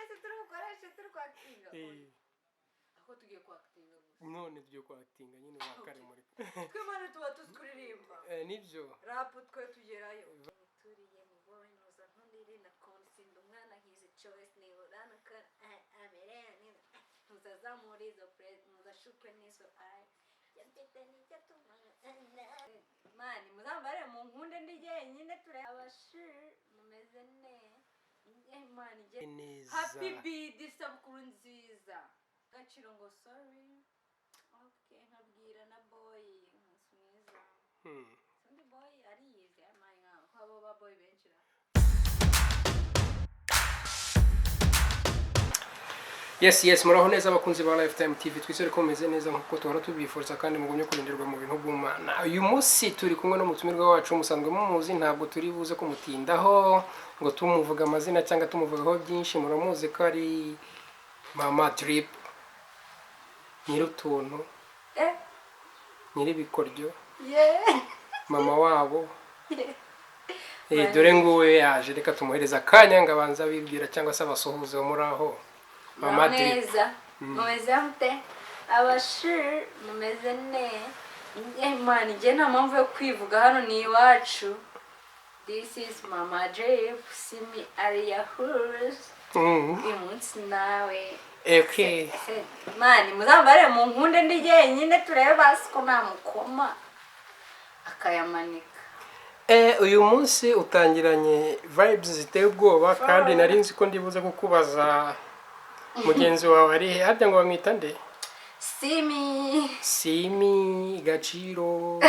twese turukoresha turukwakinga ako tugiye kwakinga none tugiye kwakinga nyine wakare muri kwimana tuba tuzkuririmba nibyo rap twe tugerayo turiye mu boy noza ntundiri na konsindo umwana hize choice ni urana ka amereni muzazamurizo muzashukwe nizo ai yambite nijya tumana mani muzambare mu nkunde ndi jyenyine ture abashi mumeze mani je happy birthday sabukuru nziza gaciro ngo sorry okay nkabwira na boy mwiza Sundi boy ariyize amanya kwabo ba boy benshi Yes muraho neza abakunzi ba Lifetime TV twisere ko meze neza nkuko tuhora tubifuriza kandi mugumye kurindirwa mu bintu bw'Imana. Uyu munsi turi kumwe no mutumirwa wacu musanzwe mumuzi ntabwo turi buze kumutindaho ngo tumuvuga amazina cyangwa tumuvugaho byinshi muramuzi ko ari Mama Drip nyirutuntu nyiribikoryo mama wabo dore nguwe yaje reka tumuhereza kanya ngabanza bibwira cyangwa se abasohuze muri aho Mama neza mumeze mute abashi mumeze mani je nta mpamvu yo kwivuga hano ni iwacu. This is Mama Drip simi Ariribye imunsi nawe okay mani muzambare mu nkunde ndi jyenyine turebe basi ko namukoma akayamanika. Uyu munsi utangiranye vibes ziteye ubwoba kandi nari nzi ko ndibuze kukubaza mugenzi wawe ari harya ngo bamwita nde Simi Gaciro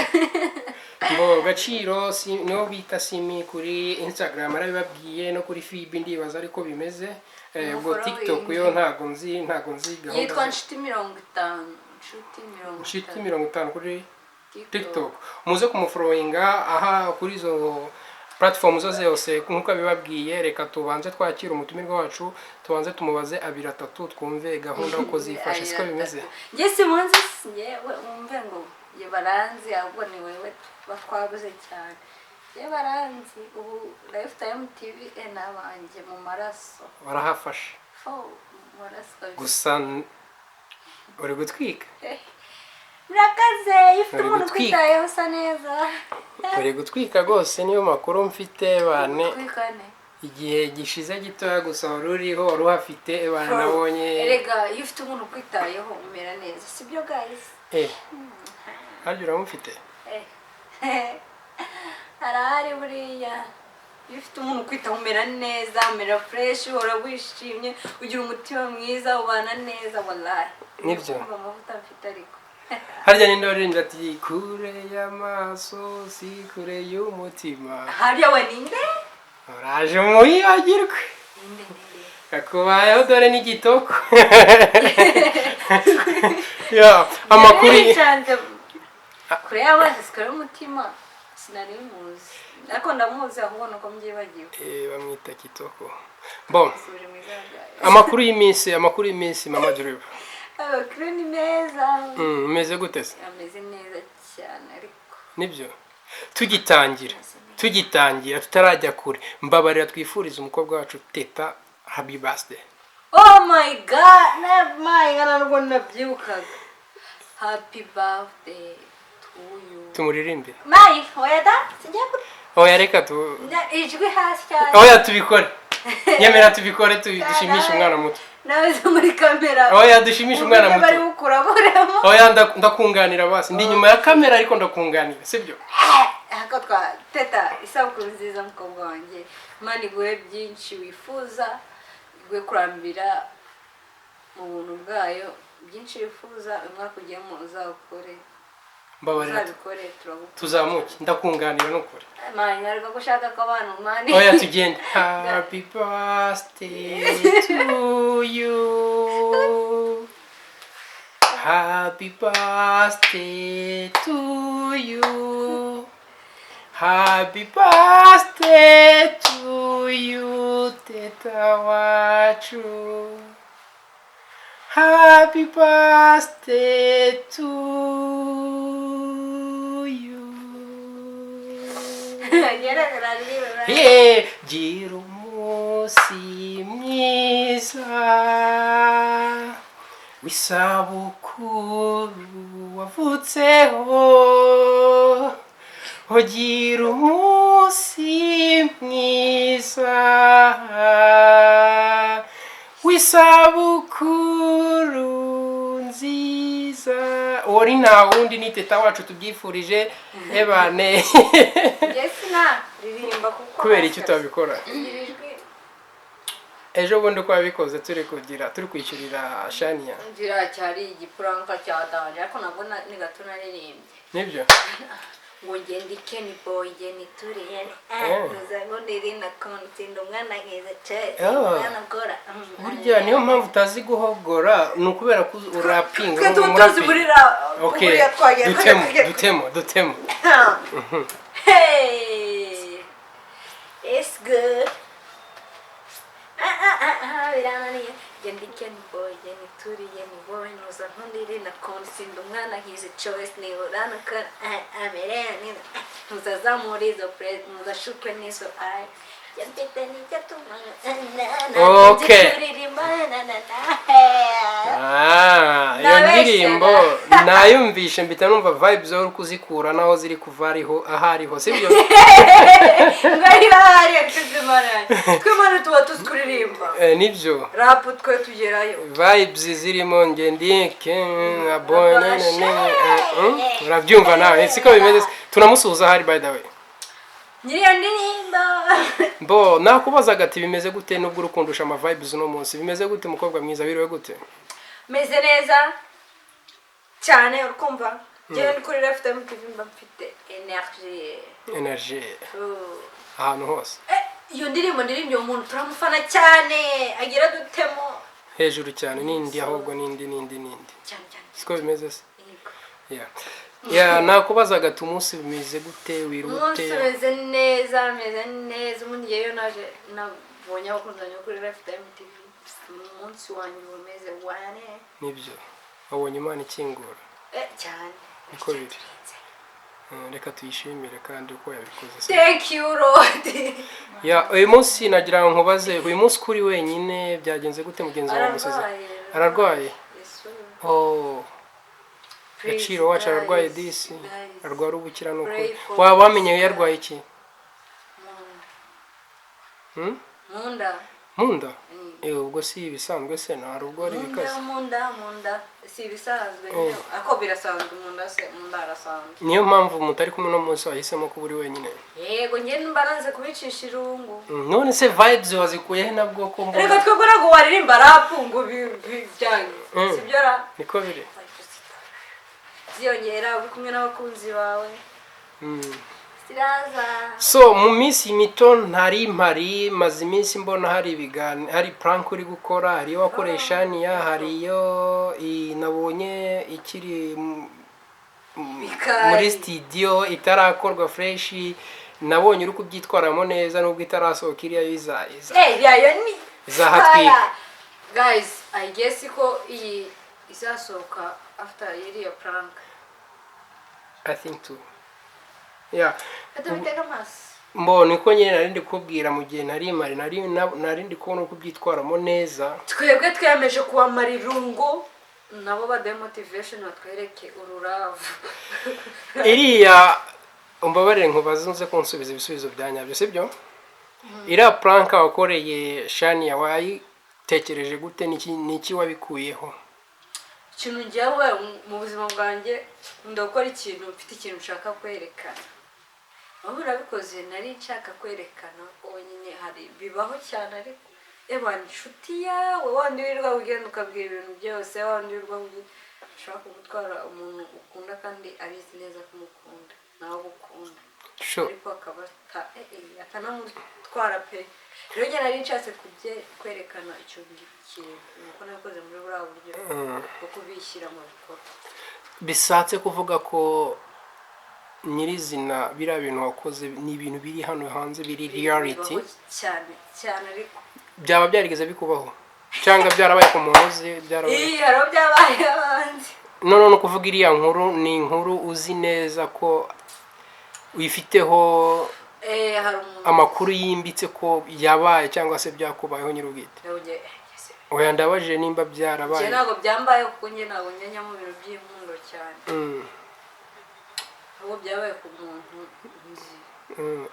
ngo Gaciro niho bita Simi kuri Instagram arabibabwiye no kuri FB ndibaza ariko bimeze ubwo TikTok yo ntago nzi gahunda yitwa Nshuti 50 kuri TikTok muze kumufollowinga aha kuri zo platform zose nkuko abibabwiye. Reka tubanze twakira umutumirwa wacu tubanze tumubaze abiri atatu twumve gahunda uko zifashe siko bimeze. Nge simunzi yewe umve ngo ye baranzi ahubwo ni wewe batwabuze cyane ye baranzi ubu Lifetime TV nabanje mu maraso barahafashe maraso gusa uri gutwika Murakaze ifite umuntu kwitayeho sa neza uri gutwika rwose niyo makuru mfite bane kwikane igihe gishize gitoya gusa ruriho ruhafite bana nabonye erega ifite umuntu kwitayeho umera neza sibyo guys haryo uramufite arahari buriya ifite umuntu kwitaho umera neza umera fresh uhora wishimye ugira umutima mwiza ubana neza wallahi nibyo amavuta mfite ariko harya ninde waririmbye ati kure y'amaso si kure y'umutima harya we ninde uraje muyibagirwe kakubayeho dore n'igitoko ya amakuru kure y'amaso sikare y'umutima sinari muzi ariko ndamuzi ahubwo nuko mbyibagiwe bamwita kitoko bon amakuru y'iminsi Mama Drip abakuru ni meza meze gute se ameze neza cyane ariko nibyo tugitangira tutarajya kure mbabarira twifuriza umukobwa wacu Teta happy birthday. Oh my god narwo nabyibukaga happy birthday to you tumuririmbire oya reka tu ijwi hasi cyane oya tubikore nyemera tubikore dushimishe umwana muto nawe muri kamera oya dushimishe umwana muto bari gukuraboramo oya ndakunganira basi ndi nyuma ya kamera ariko ndakunganira sibyo hako twa Teta isabukuru nziza mukobwa wanjye mani guhe byinshi wifuza guhe kurambira mu buntu bwayo byinshi wifuza umwaka ugiyemo uzakore mbabarira tuzamuke ndakunganira n'ukuri mani ariko gushaka ko abantu mani oya tugende happy birthday to you happy birthday to you happy birthday to you Teta wacu happy birthday to you gira umunsi mwiza w'isabukuru wavutseho, gira umunsi mwiza w'isabukuru nziza. Uwo ni nta wundi ni Teta wacu tubyifurije ebane. Kubera icyo utabikora ejo bundi uko wabikoze turi kwishyurira Shania ngira cyari igipuranka cya danje ariko nabwo ni gato naririmbye nibyo ngo ngende Kenny boy ngende turiye nuzango ndiri na konti ndumwana nkeza cyane mwana gora burya niyo mpamvu utazi guhogora ni ukubera ko urapinga okay dutemo hey it's good birananiye ngende Kenny boy ngende turiye mu boy nuzango ndiri na konti ndumwana nkeza Chou ni urana kana amereni ntuzazamura izo press ntuzashukwe n'izo ai okay iyo ndirimbo nayumvishe mbita numva vibes zo kuzikura naho ziri kuva ariho ahariho sibyo ngari bahari akizimana kwimana tuba tuzikuririmba nibyo rap twe tugerayo vibes zirimo ngendike abone urabyumva nawe siko bimeze tunamusuhuza hari by the way nyiriya ndirimbo bo nakubazaga ati bimeze gute nubwo urukundusha ama vibes no munsi bimeze gute mukobwa mwiza biriwe gute meze neza cyane urukumva je kuri left time TV mba mfite energy ahantu hose iyo ndirimbo umuntu turamufana cyane agira dutemo hejuru cyane nindi ahubwo nindi cyane siko bimeze se ya nakubazaga ati umunsi bimeze gute wirute meze neza umuntu yeyo naje nabonye abakunzanye kuri left time TV umunsi wanyu umeze wane nibyo wabonye Imana ikingura cyane niko biri reka tuyishimire kandi uko yabikoze thank you Lord uyu munsi nagira ngo nkubaze uyu munsi kuri wenyine byagenze gute mugenzi wawe musozi ararwaye Gaciro wacu ararwaye disi arwara ubukira nuko waba wamenye yarwaye iki munda ubwo si ibisanzwe se nta rugo ari bikaze munda si ibisanzwe ako birasanzwe munda arasanzwe niyo mpamvu mutari kumwe no munsi wahisemo ko uri wenyine yego njye mbaranze kubicisha irungu none se vibes wazikuye he nabwo ko mbona reka twebwe nago waririmba rap ngo bijyanye sibyo ra niko biri ziyongera uri kumwe n'abakunzi bawe siraza so mu minsi mito ntari mpari maze iminsi mbona hari prank uri gukora hari wakoresha Shania hariyo nabonye ikiri muri studio itarakorwa fresh nabonye uri kubyitwaramo neza nubwo itarasohoka iriya yayo ni izahatwika guys I guess ko iyi izasohoka after iriya prank I think too mbona uko nyine narindi kubwira mu gihe narindi kubona uko byitwaramo neza twebwe twiyemeje kubamara irungu nabo bade motivation batwereke ururavu iriya umbabarire nkubaze nze kunsubiza ibisubizo byanyabyo sibyo iriya prank wakoreye Shania wayitekereje gute niki wabikuyeho ikintu njyawe mu buzima bwanjye ndakora ikintu mfite ikintu nshaka kwerekana aho urabikoze nari nshaka kwerekana nyine hari bibaho cyane ariko inshuti yawe wandi wirirwa ugenda ukabwira ibintu byose wandi wirirwa ushaka gutwara umuntu ukunda kandi abizi neza kumukunda nawe gukunda ariko akaba akanamutwara pe rero njye nari nshatse kwerekana icyo kintu nuko nakoze muri buriya buryo bwo kubishyira mu bikorwa bisatse kuvuga ko nyirizina biriya bintu wakoze ni ibintu biri hano hanze biri reality cyane ariko byaba byarigeze bikubaho cyangwa byarabaye ku muntu uzi byarabaye byabaye hanze no kuvuga iriya nkuru ni inkuru uzi neza ko uyifiteho hari umuntu amakuru yimbitse ko yabaye cyangwa se byakubayeho nyirubwite. Oya ndabaje nimba byarabaye. Ntabwo byambaye kuko njye ntabwo njya mu bintu by'inkundo cyane. Ahubwo byabaye ku muntu nzi.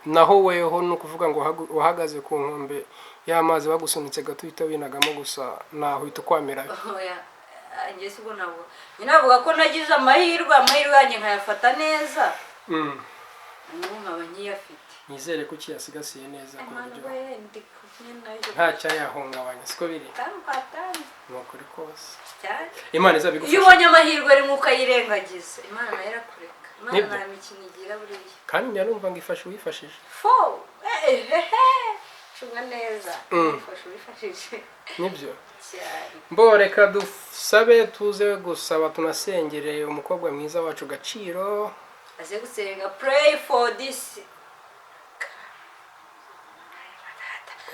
Naho weho no kuvuga ngo wahagaze ku nkombe y'amazi bagusunitse gato uhita winagamo gusa naho uhita kwamera. Oya njye sibwo nabo. Nyinavuga ko nagize amahirwe yanjye nkayafata neza. Nkaba nkiyafite. Nizere ko ukiyasigaye neza ku buryo ndi kumwe nayo. nta cyayahungabanya siko biri. Nukuri kose. Imana izabigufasha. Iyo ubonye amahirwe rimwe ukayirengagiza Imana nayo irakureka. Imana nta mikino igira buriya. Kandi narumva ngo ifashe uwifashije. Cunga neza. Ifashe uwifashije. Nibyo. Mbo reka dusabe tuze gusaba tunasengereye umukobwa mwiza wacu Gaciro. Aze gusenga, pray for this.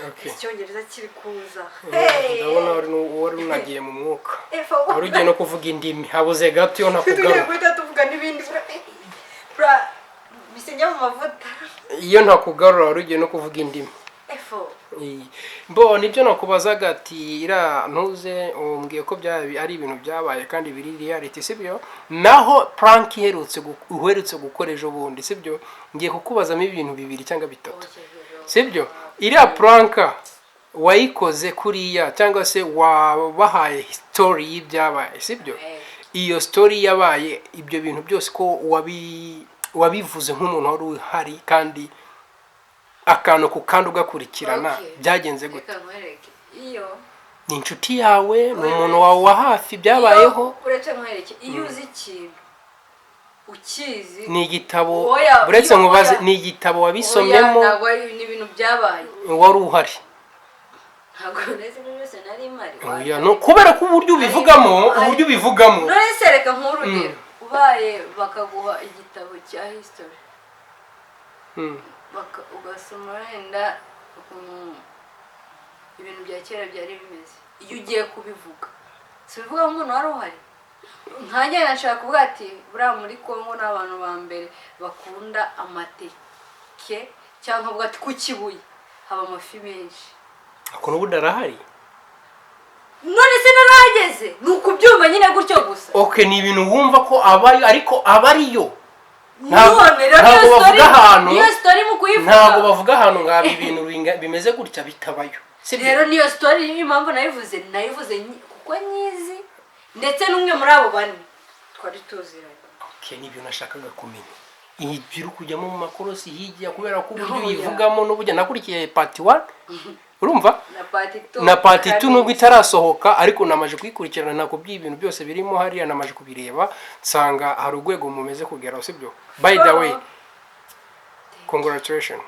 Okay. Icyongereza kiri kuza. Ndabona wari unagiye mu mwuka. Wari ugiye no kuvuga indimi. Habuze gato yo nakugaruka. Tugiye guhita tuvuga n'ibindi. Bra bisenya mu mavuta. Iyo ntakugarura wari ugiye no kuvuga indimi. Mbo nibyo nakubazaga ati ira ntuze umbwiye ko ari ibintu byabaye kandi biri reality sibyo. Naho prank uherutse gukora ejo bundi sibyo. Ngiye kukubazamo ibintu bibiri cyangwa bitatu. Sibyo? Iriya pranka wayikoze kuriya cyangwa se wabahaye story y'ibyabaye sibyo? Iyo story yabaye ibyo bintu byose ko wabivuze nk'umuntu wari uhari kandi akantu ku kandi ugakurikirana byagenze gute? Iyo ni inshuti yawe ni umuntu wawe wa hafi byabayeho uretse nkwereke iyo uzi ikintu ukizi ni igitabo buretse nkubaze ni igitabo wabisomyemo ntabwo ni ibintu byabaye wari uhari ntabwo neze byose nari mari oya no kubera ko uburyo ubivugamo none sereka nk'urugero ubaye bakaguha igitabo cya history ugasoma wenda ibintu bya kera byari bimeze iyo ugiye kubivuga sibivuga nk'umuntu wari uhari nkanjye nashaka kuvuga ati buriya muri Kongo n'abantu ba mbere bakunda amateke cyangwa avuga ati ku Kibuye haba amafi menshi ako n'ubu darahari none se narahageze ni ukubyumva nyine gutyo gusa okay ni ibintu wumva ko abari ariko abariyo ntabwo bavuga ahantu niyo story mu kuyivuga ntabwo bavuga ahantu ngabi ibintu bimeze gutya bitabayo rero niyo story impamvu nayivuze kuko nyizi ndetse n'umwe muri abo bane twari tuziranye okay nibyo nashakaga kumenya iyi biro kujyamo mu makorosi higiye kubera ko uburyo yivugamo n'ubujya nakurikiye part 1 urumva na part 2 nubwo itarasohoka ariko namaje kuyikurikirana nako by'ibintu byose birimo hariya namaje kubireba nsanga hari urwego mumeze kugeraho sibyo by the way congratulations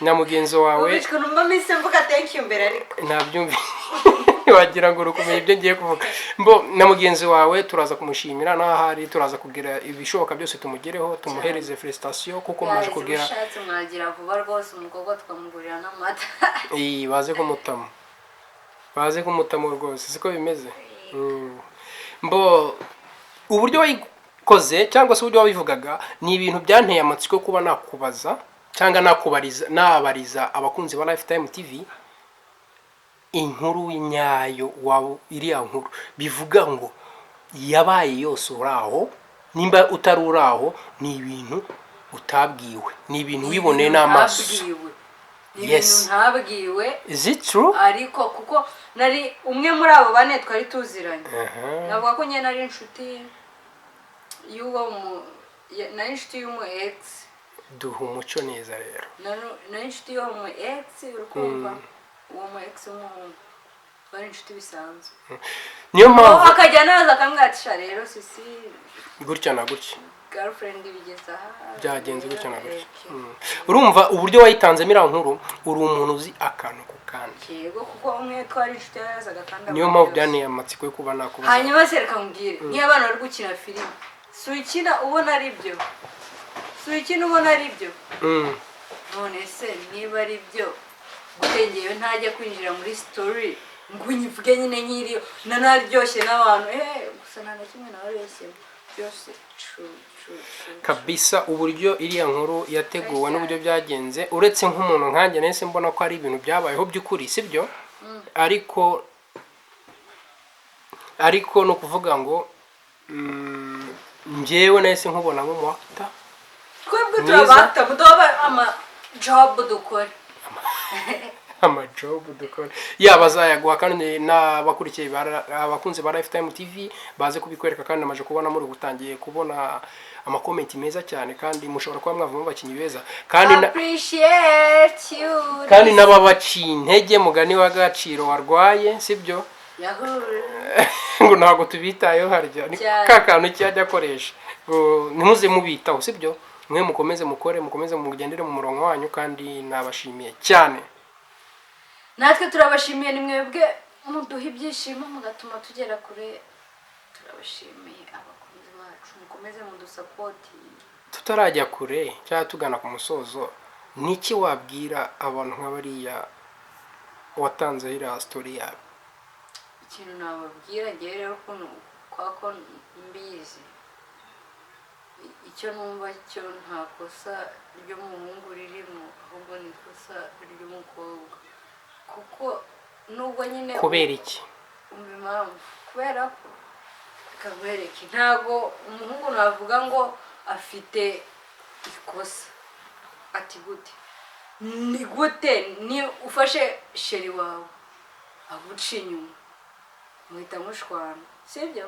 na mugenzo wawe ubishwe numva mise mvuga thank you mbere ariko nabyumvi wagira ngo rukomeye ibyo ngiye kuvuga mbo na mugenzi wawe turaza kumushimira n'ahari turaza kugira ibishoboka byose tumugereho tumuhereze felicitation kuko maje kugira ushatse mwagira vuba rwose umukobwa tukamugurira n'amata baze kumutamo rwose siko bimeze mbo uburyo wayikoze cyangwa se uburyo wabivugaga ni ibintu byanteye amatsiko kuba nakubaza cyangwa nabariza abakunzi ba Lifetime TV inkuru nyayo wa iriya nkuru bivuga ngo yabaye yose uraho nimba utaruraho ni ibintu utabwiwe ni ibintu wiboneye n'amaso yes ntabwiwe is it true ariko kuko nari umwe muri abo bane twari tuziranye navuga ko nyene nari inshuti nari inshuti y'umu ex duha umuco neza rero nari inshuti y'umu ex urukumva uwo mu ex w'umuhungu bari inshuti bisanzwe niyo mpamvu akajya naza akamwatisha rero sisi gutya na gutya girlfriend bigeza byagenze gutya na gutya urumva uburyo wayitanzemo iriya nkuru uri umuntu uzi akantu ku kandi yego kuko umwe twari inshuti yazaga kandi niyo mpamvu byanteye amatsiko yo kuba nakubaza hanyuma se reka mbwire niyo abana bari gukina filime suikina ubona ari byo none se niba ari byo gutengeyo ntajya kwinjira muri story ngo nyivuge nyine nkiriyo nanaryoshye n'abantu gusa nta na kimwe nawe wese byose true kabisa uburyo iriya nkuru yateguwe n'uburyo byagenze uretse nk'umuntu nkanjye nese mbona ko ari ibintu byabayeho by'ukuri sibyo ariko no kuvuga ngo njyewe nese nkubona nk'umuakta twebwe turabakta budoba ama job dukora amajob dukora yabazayaguha kandi n'abakurikiye abakunze ba Lifetime TV baze kubikwereka kandi namaje kubona muri gutangiye kubona amakomenti meza cyane kandi mushobora kuba mwavamo bakinyi beza kandi appreciate you kandi n'ababaciye intege mugani w'agaciro warwaye sibyo ngo ntabwo tubitayeho harya ni kakantu cyajya akoresha ntimuze mubitaho sibyo mwe mukomeze mukore mukomeze mugendere mu murongo wanyu kandi nabashimiye cyane natwe turabashimiye ni mwebwe muduha ibyishimo mugatuma tugera kure turabashimiye abakunzi bacu mukomeze mudusapoti tutarajya kure cyangwa tugana ku musozo niki wabwira abantu nk'abariya watanze iriya story yawe ikintu nababwira ngewe rero ko mbizi icyo numva cyo nta kosa ry'umuhungu ririmo ahubwo ni ikosa ry'umukobwa kuko nubwo nyine kubera iki impamvu kubera ko kabereke ntago umuhungu navuga ngo afite ikosa ati gute ni gute ni ufashe sheri wawe aguca inyuma muhita mushwana sibyo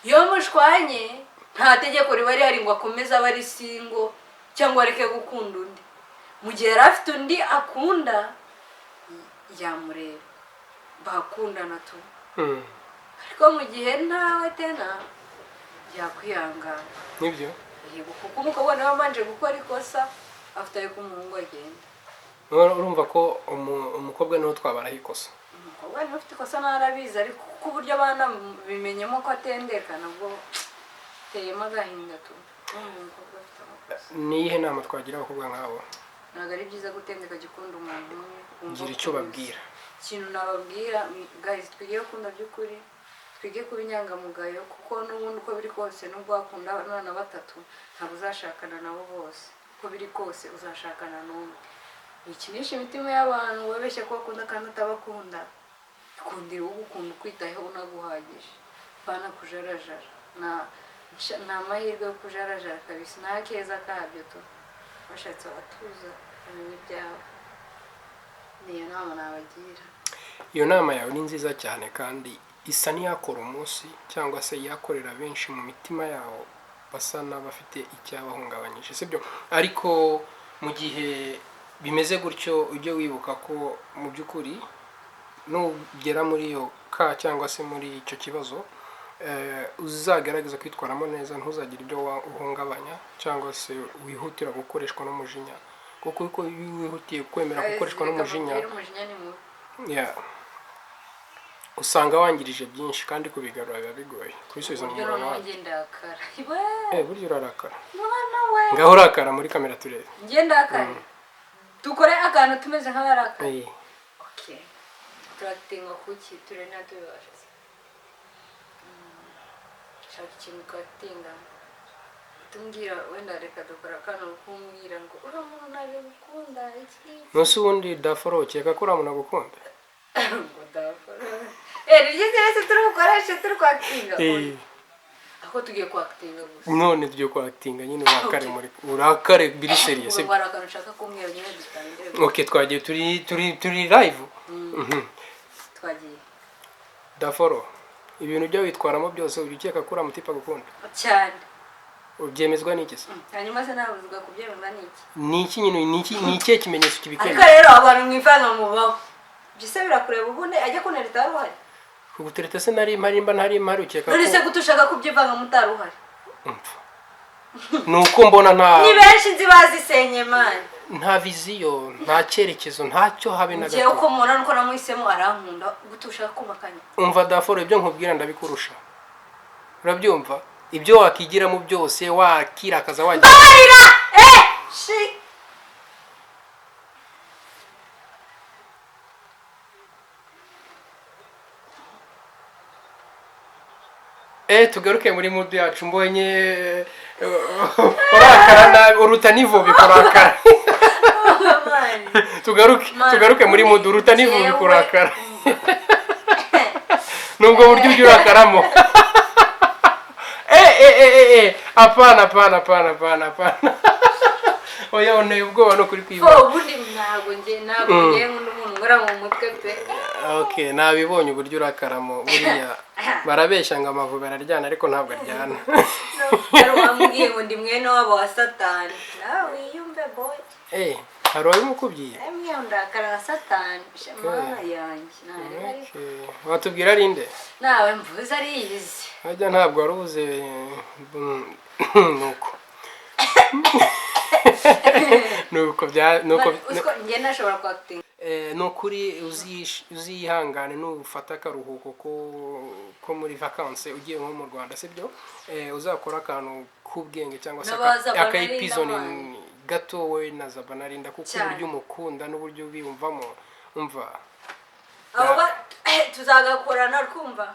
iyo mushwanye nta tegeko riba rihari ngo akomeze aba ari singo cyangwa areke gukunda undi mu gihe yari afite undi akunda yamureba bakundana tu ariko mu gihe ntawe tena yakwihangana nibyo yego kuko umukobwa nawe amanje gukora ikosa afite ayo kumuhungu agenda urumva ko umukobwa niho twabaraho ikosa umukobwa niwe ufite ikosa narabizi ariko kuko uburyo abana bimenyemo ko atendeka nabwo teyemo agahinda tu umukobwa afite amakosa niyihe nama twagira abakobwa nk'abo ntabwo ari byiza gutendeka gikunda umuntu ngira icyo babwira ikintu nababwira guys twige gukunda by'ukuri twige kuba inyangamugayo kuko n'ubundi uko biri kose nubwo wakunda abana batatu ntabwo uzashakana nabo bose uko biri kose uzashakana n'umwe ikinisha imitima y'abantu wabeshya ko bakunda kandi atabakunda ikundira ugukunda ukwitayeho unaguhagije bana kujarajara nta mahirwe yo kujarajara kabisa nta keza kabyo tu bashatse abatuza bamenye ibyabo niyo nama nabagira iyo nama yawe ni nziza cyane kandi isa n'iyakora umunsi cyangwa se yakorera benshi mu mitima yabo basa n'abafite icyabahungabanyije sibyo ariko mu gihe bimeze gutyo ujye wibuka ko mu by'ukuri nugera muri iyo ka cyangwa se muri icyo kibazo uzagerageza kwitwaramo neza ntuzagire ibyo uhungabanya cyangwa se wihutira gukoreshwa n'umujinya kuko uko wihutiye kwemera gukoreshwa n'umujinya usanga wangirije byinshi kandi kubigarura biba bigoye kubisubiza mu murongo wawe burya urarakara ngaho urakara muri kamera turebe ngendakara dukore akantu tumeze nk'abarakara turatinga kuki turena tubibasha shaka ikintu twatinga tumbwira wenda reka dukora akantu kumbwira ngo uramuntu naje gukunda iki nose ubundi daforo ukeka ko uramuntu agukunda ngo daforo rigeze turi gukoresha turi kwakitinga aho tugiye kwakitinga gusa none tugiye kwakitinga nyine urakare biri serious ngo arakana ushaka kumbwira nyine dutangire okay twagiye turi live twagiye daforo ibintu byo witwaramo byose ukeka ko uramutipa gukunda cyane ubyemezwa n'iki se hanyuma se nabuzwa kubyemezwa n'iki niki nyine niki kimenyetso kibikwemeza ariko rero abantu mwivanga mu baho byise birakureba ubundi ajya kunereta ruhari kugutereta se nari mba ntari impari ukeka ko none se gutushaka kubyivanga mutaruhari nuko mbona nta ni benshi nzi bazisenye man nta viziyo nta cyerekezo ntacyo habe na gato uko mubona nuko namuhisemo arankunda gutushaka kumakanya umva daforo ibyo nkubwira ndabikurusha urabyumva ibyo wakigiramo byose wakirakaza wagira shi tugaruke muri mudu yacu mbonye urakara nabi uruta nivubi kurakara tugaruke muri mudu uruta nivubi kurakara nubwo buryo ujya urakaramo apana oya oneye ubwoba no kuri kwiba ubundi ntabwo ngiye n'umuntu ngora mu mutwe pe okay nabibonye uburyo urakaramo buriya barabeshya ngo amavubi araryana ariko ntabwo aryana ari wambwiye ngo ndi mwene wabo wa satani nawe wiyumve boy hari uwabimukubwiye emwe ndakara Satani shamana yanjye watubwira ari nde nawe mvuze ariyizi ajya ntabwo warubuze nuko nge nashobora kwakitinga nukuri uzihangane nufata akaruhuko ko muri vacances ugiye nko mu Rwanda sibyo uzakora akantu k'ubwenge cyangwa se akaepisode gato we na Zabanarinda kuko uburyo umukunda n'uburyo biyumvamo umva aba tuzagakorana kumva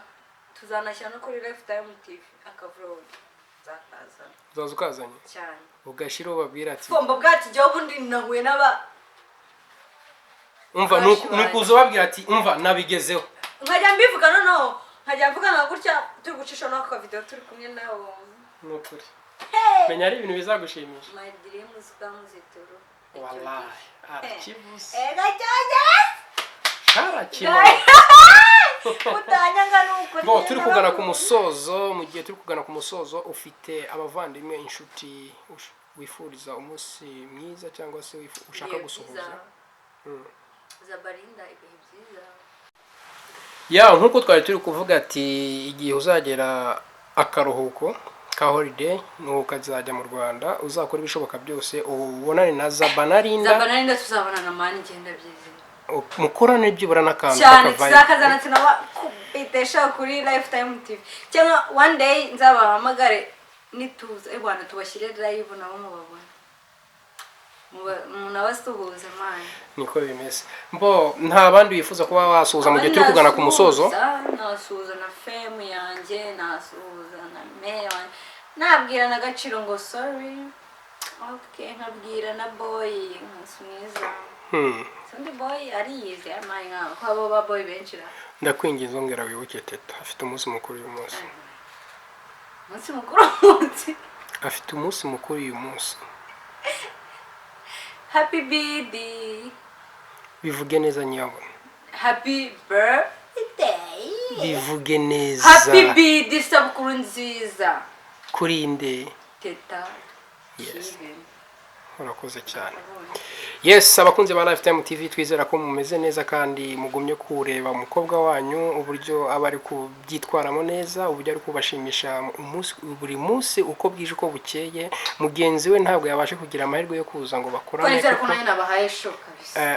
tuzanashyira no kuri Lifetime TV akavlog zaza ukazanye cyane ugashira ubabwira ati fombo bwati jya ubundi nahuye n'aba umva nukuzo babwira ati umva nabigezeho nkajya mbivuga noneho nkajya mvuga nka gutya turi gucisha no ka video turi kumwe nawo nukuri menya ari ibintu bizagushimisha my dreams comes through wallahi archives gajaja shara kimo utanyanga nuko bo turi kugana ku musozo mu gihe turi kugana ku musozo ufite abavandimwe inshuti wifuriza umunsi mwiza cyangwa se ushaka gusuhuza Zabarinda ibihe byiza nkuko twari turi kuvuga ati igihe uzagera akaruhuko ka holiday nukazajya mu Rwanda uzakora ibishoboka byose ubonane na Zabanarinda tuzabonana mani genda byiza mukorane byibura n'akantu zakazana tinawa kubitesha kuri Lifetime TV cyangwa one day nzabahamagare nituza bwana tubashyire live nabo mubabona munabasuhuza mani niko bimeze mbo nta bandi bifuza kuba wasuhuza mu gihe turi kugana ku musozo nasuhuza na fame yanjye nasuhuza na meya nabwira na Gaciro ngo sorry okay nkabwira na boy mwiza Sunday boy ariyize amaye nka kwabo ba boy benshi ra ndakwingiza ongera wibuke Teta afite umunsi mukuru uyu munsi afite umunsi mukuru uyu munsi happy birthday bivuge neza nyabona happy birthday bivuge neza happy birthday sabukuru nziza kuri nde Teta yes urakoze cyane yes abakunze ba Lifetime TV twizera ko mumeze neza kandi mugumye kureba umukobwa wanyu uburyo abari kubyitwaramo neza uburyo ari kubashimisha buri munsi uko bwije uko bukeye mugenzi we ntabwo yabashe kugira amahirwe yo kuza ngo bakorane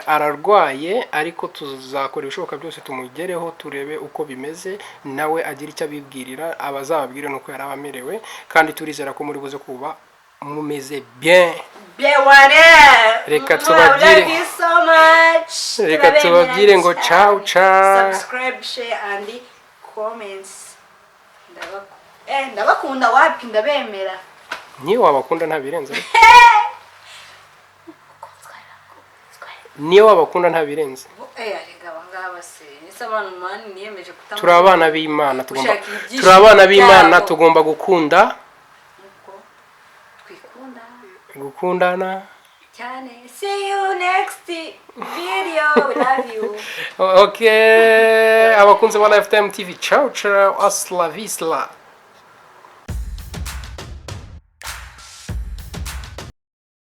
ararwaye ariko tuzakora ibishoboka byose tumugereho turebe uko bimeze nawe agira icyo abibwirira abazababwire nuko yari abamerewe kandi turizera ko muri buze kuba mumeze bien reka tubabwire ngo ciao subscribe share and comments ndabakunda wapi ndabemera niyo wabakunda ntabirenze niyo wabakunda ntabirenze turi abana b'Imana tugomba gukundana cyane. See you next video. We love you. Okay, abakunzi ba Lifetime TV, ciao ciao, hasta la vista.